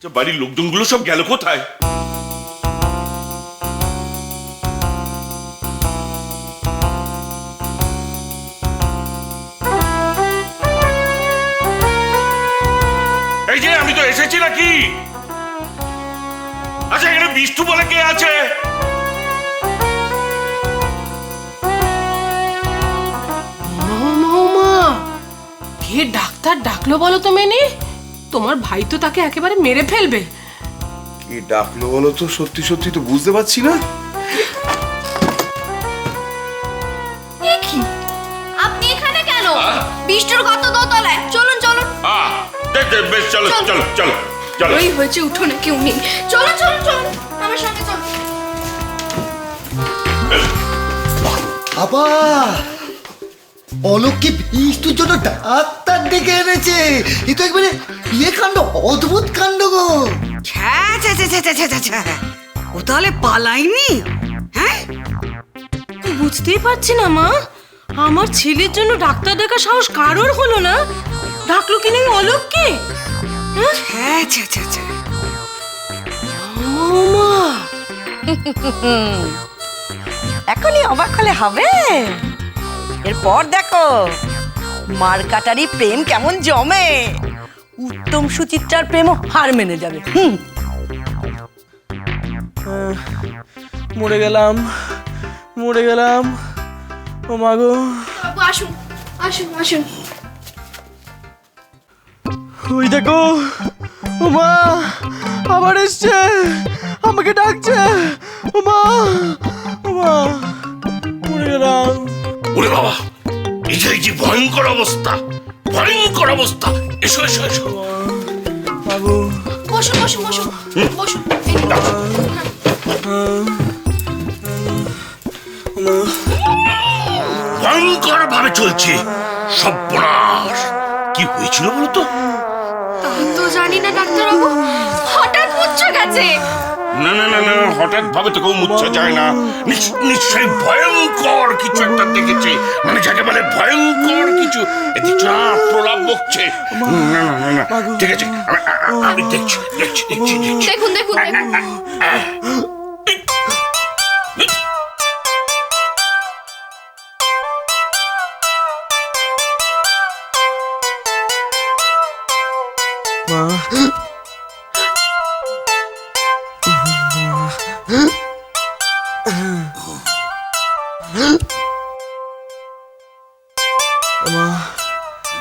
বাড়ির লোকজনগুলো সব গেল কোথায়? এই যে আমি তো এসেছি নাকি? আচ্ছা, এখানে বিষ্টু বলে কে আছে? কে ডাক্তার ডাকলো বলো তো মেনে? তোমার ভাই তো তাকে একেবারে মেরে ফেলবে। কে ডাকলো বলো তো? সত্যি সত্যি তো বুঝতে পারছি না। আপনি এখানে কেন? বিষ্টুর কত দোতলায়? চলুন চলুন। বেশ, চলো চলো চলো চলো। ওই হয়েছে, উঠো না, কেউ নেই। চলুন চলুন চলুন, আমার সঙ্গে চলুন। আবার অলোককে বিষ্টুর জন্য ডাক্তার ডেকে এনেছে। এ তো একবারে ইয়ে কাণ্ড, অদ্ভুত কাণ্ড গো। ও তাহলে পালায়নি? হ্যাঁ, বুঝতেই পারছি না মা, আমার ছেলের জন্য ডাক্তার ডাকা সাহস কারোর হলো না। ডাকলো কি না অলোককে? মা, এখনই অবাক হলে হবে। এরপর দেখো মার কাটারি প্রেম কেমন জমে। উত্তম সুচিত্রার প্রেমও হার মেনে যাবে। মরে গেলাম, মরে গেলাম। ও মাগো, বাবু আসুন আসুন আসুন। ওই দেখো, ও মা আবার এসছে, আমাকে ডাকছে। ও মা, ও মা, মরে গেলাম। ওরে বাবা, এই যে ভয়ঙ্কর অবস্থা, ভয়ঙ্কর অবস্থা। এসো এসো এসো। মাগো, বসুন বসুন বসুন বসুন। ভয়ঙ্কর ভাবে চলছে সর্বনাশ। কি হয়েছিল বলতো? তা তো জানি না ডাক্তারবাবু, হঠাৎ মুচ্ছ গেছে। না না না না, হঠাৎ ভাবে তো কেউ মুচ্ছা যায় না। নিশ্চয়ই ভয়ঙ্কর কিছু একটা দেখেছে, মানে যাকে বলে ভয়ঙ্কর কিছু। দেখছো না, প্রলাপ বকছে। না না না না, ঠিক আছে, আমি দেখছি দেখছি দেখছি দেখছি। দেখুন দেখুন দেখুন। মা,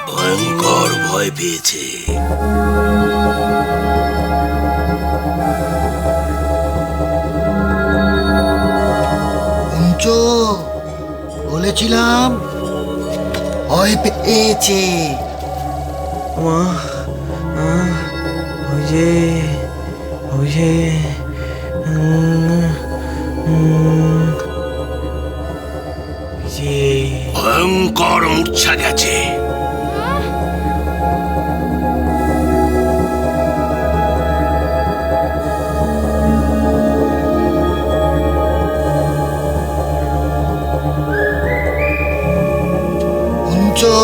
ভয়ঙ্কর ভয় পেয়েছে। পঞ্চো, বলেছিলাম ভয় পেয়েছে। মা, ওই যে, ওই যে, যে ভয়ঙ্কর মূর্ছা গেছে। পঞ্চো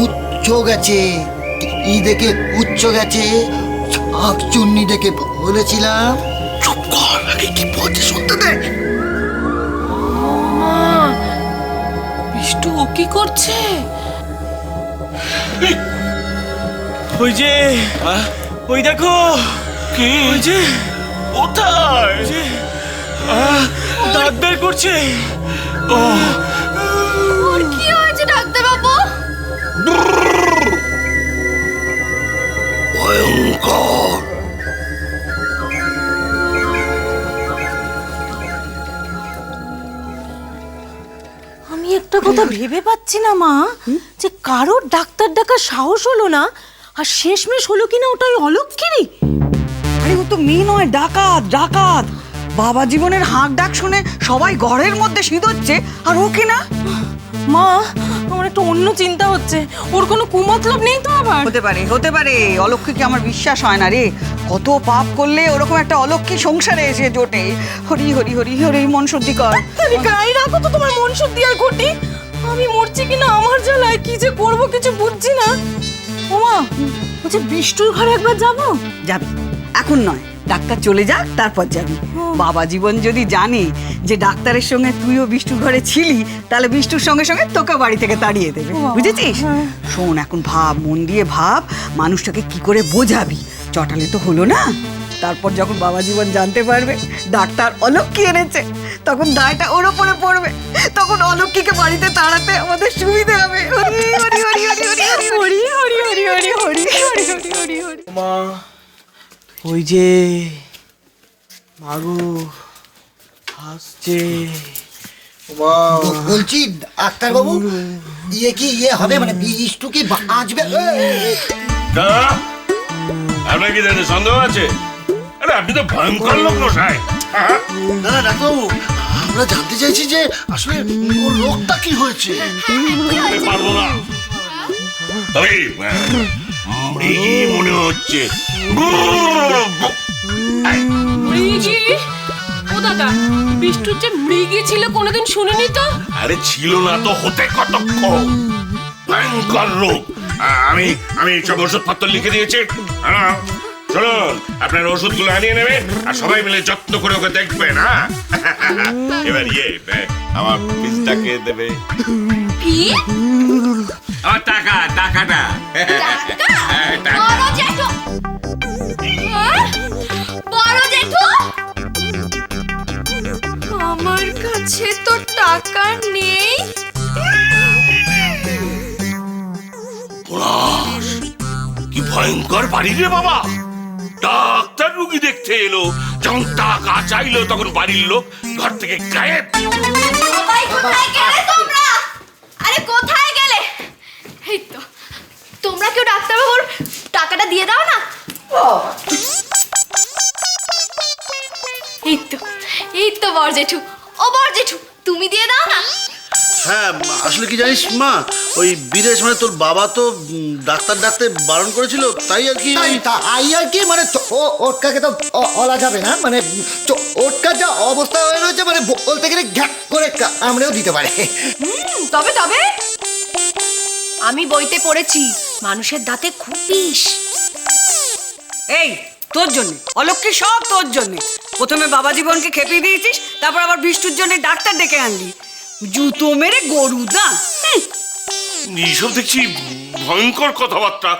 উচ্চ গেছে, ই দেখে উচ্চ গেছে, শাক চুন্নি দেখে বলেছিলাম। চুপ কর, আগে কি বলছে শুনতে দে। মা, বিষ্টু ও কি করছে? ওই যে, ওই দেখো, কি? ওই যে, কোথায়? ওই যে, দাঁত বের করছে। ওর কি হয়েছে ডাক্তারবাবু? ভয়ঙ্কর। আমি একটা কথা ভেবে পাচ্ছি না মা, যে কারোর ডাক্তার ডাকার সাহস হলো না, আর শেষমেশ হলো কিনা ওটাই অলক্ষিনী। আরে ও তো মেয়ে নয়, ডাকাত ডাকাত। বাবা জীবনের হাঁক ডাক শুনে সবাই ঘরের মধ্যে সিঁদোচ্ছে, আর ও কিনা। মা, আমার একটা অন্য চিন্তা হচ্ছে। ওর কোনো কুমতলব নেই তো আবার? হতে পারে হতে পারে, অলক্ষীকে আমার বিশ্বাস হয় না রে। কত পাপ করলে ওরকম একটা অলক্ষী সংসারে এসে জোটে। হরি হরি হরি হরি, মন শুদ্ধি কর। তুমি গায়ে রাখো তো তোমার মন শুদ্ধি আর ঘটি। আমি মরছি কিনা আমার জ্বালায় কি যে করবো কিছু বুঝছি না। ওমা, বলছে বিষ্টুর ঘরে একবার যাব। যাবি, এখন নয়, ডাক্তার চলে যাক তারপর যাবি। বাবা জীবন যদি জানে যে ডাক্তারের সঙ্গে তুইও বিষ্টুর ঘরে ছিলি, তাহলে বিষ্টুর সঙ্গে সঙ্গে তোকে বাড়ি থেকে তাড়িয়ে দেবে, বুঝেছিস? শোন, এখন ভাব, মন দিয়ে ভাব, মানুষটাকে কি করে বোঝাবি। চটালে তো হলো না, তারপর যখন বাবা জীবন জানতে পারবে ডাক্তার অলক্ষ্মী এনেছে, তখন দায়টা ওর ওপরে পড়বে, তখন অলক্ষ্মীকে বাড়িতে তাড়াতে আমাদের সুবিধে হবে। হরি হরি হরি হরি হরি হরি হরি হরি হরি হরি হরি হরি হরি। মা, ওই যে মাগো আসছে। বলছি ডাক্তারবাবু, ইয়ে হবে মানে বিষ্টু কি বাঁচবে? আপনার কি জানেন সন্দেহ আছে? আরে আপনি তো ভয়ঙ্কর লোক মশাই। না না ডাক্তারবাবু, আমরা জানতে চাইছি যে আসলে ওর রোগটা কি হয়েছে। বলতে পারবো না, তবে মৃগী মনে হচ্ছে। মৃগী? ও দাদা, বিষ্টুর যে মৃগী ছিল কোনোদিন শুনিনি তো। আরে ছিল না তো হতে কতক্ষণ। ভয়ঙ্কর রোগ। আমি আমি সব ওষুধপত্র লিখে দিয়েছি। শুনুন, আপনার ওষুধগুলো আনিয়ে নেবেন আর সবাই মিলে যত্ন করে ওকে দেখবেন। হ্যাঁ, এবার আমার ফিসটাকে দেবে। কি? আমার টাকাটা। বড় জেঠু, বড় জেঠু, আমার কাছে তো টাকা নেই। পলাশ, কি ভয়ঙ্কর বাড়ি রে বাবা। ডাক্তার রুগী দেখতে এলো, যখন টাকা চাইলো তখন বাড়ির লোক ঘর থেকে গায়েব। সবাই কোথায় গেলে তোমরা? আরে কোথায় গেলে? এই তো, তোমরা কেউ ডাক্তারবাবুর টাকাটা দিয়ে দাও না। এই তো বড় জেঠু, ও বড় জেঠু, তুমি দিয়ে দাও না। হ্যাঁ, আসলে কি জানিস মা, ওই বিদেশ মানে তোর বাবা তো ডাক্তার ডাকতে বারণ করেছিল, তাই আর কি। তাই আর কি মানে ওটকাকে তো বলা যাবে না, মানে ওটকার যা অবস্থা হয়ে রয়েছে, মানে বলতে গেলে ঘ্যাক করে আমরাও দিতে পারে। তবে তবে আমি বইতে পড়েছি মানুষের দাঁতে খুব বিষ। এই তোর জন্য অলক্ষ্মী, সব তোর জন্য। প্রথমে বাবা জীবনকে খেপিয়ে দিয়েছিস, তারপর আবার বিষ্টুর জন্য ডাক্তার ডেকে আনলি। জুতো মেরে গরু দা। এইসব দেখছি ভয়ঙ্কর কথাবার্তা।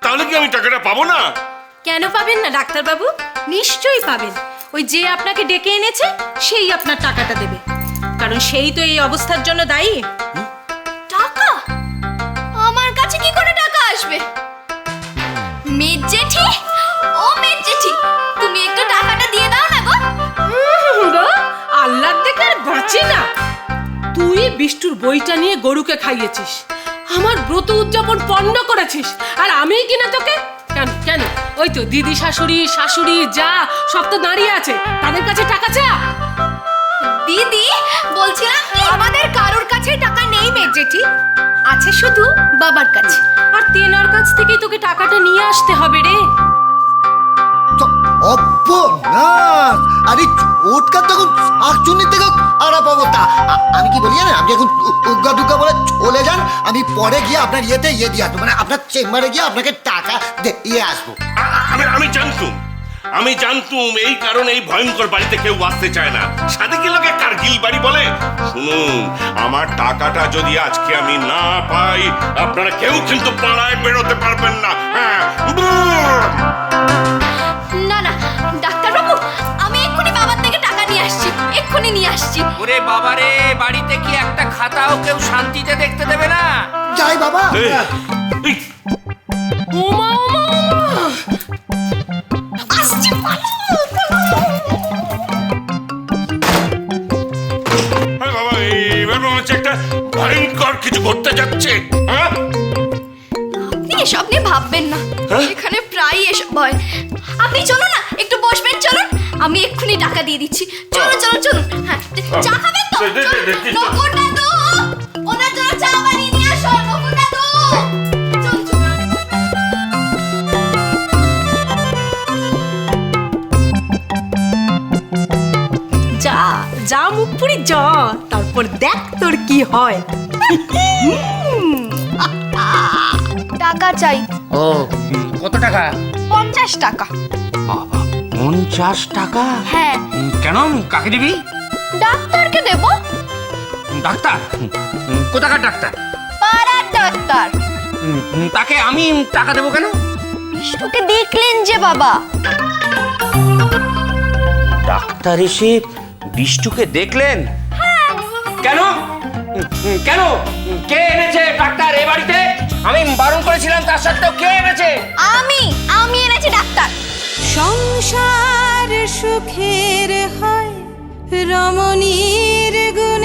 তাহলে কি আমি টাকাটা পাবো না? কেন পাবেন না ডাক্তারবাবু? নিশ্চয়ই পাবেন। ওই যে আপনাকে ডেকে এনেছে সেই আপনার টাকাটা দেবে, কারণ সেই তো এই অবস্থার জন্য দায়ী। টাকা? আমার কাছে কি করে টাকা আসবে? মেজ জেঠি, ও মেজ জেঠি, তুমি একটু টাকাটা দিয়ে দাও না গো। গো, আল্লাহর দেখে আর বাঁচি না। তুই বিষ্টুর বইটা নিয়ে গরুকে খাইয়েছিস, আমার ব্রত উদযাপন পণ্ড করেছিস, আর আমিই কিনা তোকে কেন কেন ওই তো দিদি শাশুড়ি যা সব তো দাঁড়িয়ে আছে, তাদের কাছে টাকা চা। দিদি, বলছিলাম কি আমাদের কারোর কাছে টাকা নেই মেজ জেঠি, আছে শুধু বাবার কাছে। আর তেনার কাছ থেকেই তোকে টাকাটা নিয়ে আসতে হবে রে। অপনাশ! আরে ওটকার তখন শাকচুন্নির থেকেও খারাপ অবস্থা। আমি কি বলি জানেন, আপনি এখন উগ্গা দুগ্গা বলে চলে যান, আমি পরে গিয়ে আপনার ইয়ে দিয়ে আসবো, মানে আপনার চেম্বারে গিয়ে আপনাকে টাকা দিয়ে আসবো। আমি জানতুম এই কারণে এই ভয়ঙ্কর বাড়িতে কেউ আসতে চায় না। সাথে কি লোকে কারগিল বাড়ি বলে। শুনুন, আমার টাকাটা যদি আজকে আমি না পাই, আপনারা কেউ কিন্তু পাড়ায় বেরোতে পারবেন না। হ্যাঁ, না না ডাক্তারবাবু, আমি এক্ষুনি বাবার থেকে টাকা নিয়ে আসছি, এক্ষুনি নিয়ে আসছি। ওরে বাবারে, বাড়িতে কি একটা খাতাও কেউ শান্তিতে দেখতে দেবে না? যাই বাবা। এই, ওমা ওমা ওমা! আসছি, আরে বাবা, এবার মনে হচ্ছে একটা ভয়ঙ্কর কিছু ঘটতে যাচ্ছে। হ্যাঁ, আপনি এসব নিয়ে ভাববেন না, এখানে প্রায় এসব হয়। আপনি চলুন না, একটু বসবেন, চলুন, আমি এক্ষুনি টাকা দিয়ে দিচ্ছি। চলুন। হ্যাঁ, চা খাবেন তো? নকুর দাদু, ওনার জন্য চা বানিয়ে নিয়ে আসো, নকুর দাদু। যা মুখ পুরি যা, তারপর দেখ তোর কি হয়। টাকা চাই। ও কত টাকা? 50 টাকা। বাবা, 50 টাকা? হ্যাঁ। কেন, কাকে দিবি? ডাক্তারকে দেব। ডাক্তার? কোথাকার ডাক্তার? পাড়ার ডাক্তার। তাকে আমি টাকা দেবো কেন? বিষ্টুকে দেখলেন যে বাবা। ডাক্তার এসে বিষ্টুকে দেখলেন? কেন? কেন? কে এনেছে ডাক্তার এ বাড়িতে? আমি বারণ করেছিলাম, তার সত্ত্বেও কে এনেছে? আমি এনেছি ডাক্তার। সংসার সুখের হয় রমণীর গুণ